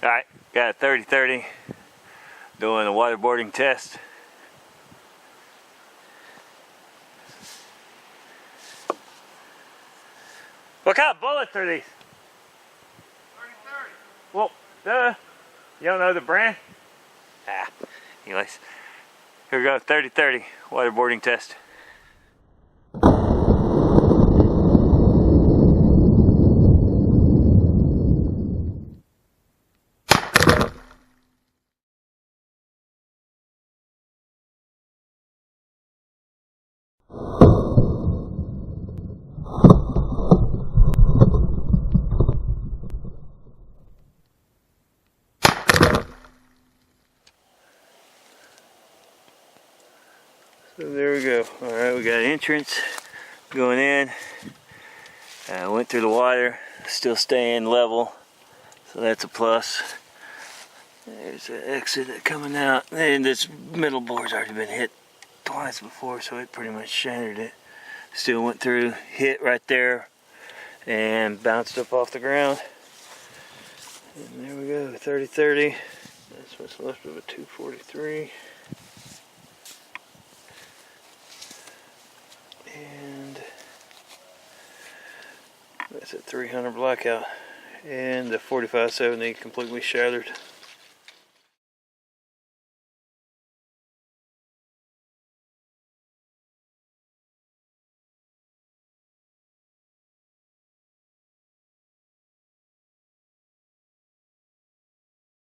Alright, got a 30-30 doing a waterboarding test. What kind of bullets are these? 30-30. Well, duh. You don't know the brand? Anyways, here we go, 30-30 waterboarding test. So there we go. Alright, we got entrance going in. Went through the water, still staying level, so that's a plus. There's the exit coming out. And this middle board's already been hit twice before, so it pretty much shattered it. Still went through, hit right there, and bounced up off the ground. And there we go, 30-30. That's what's left of a 243. And that's a 300 blackout. And the 4570 completely shattered.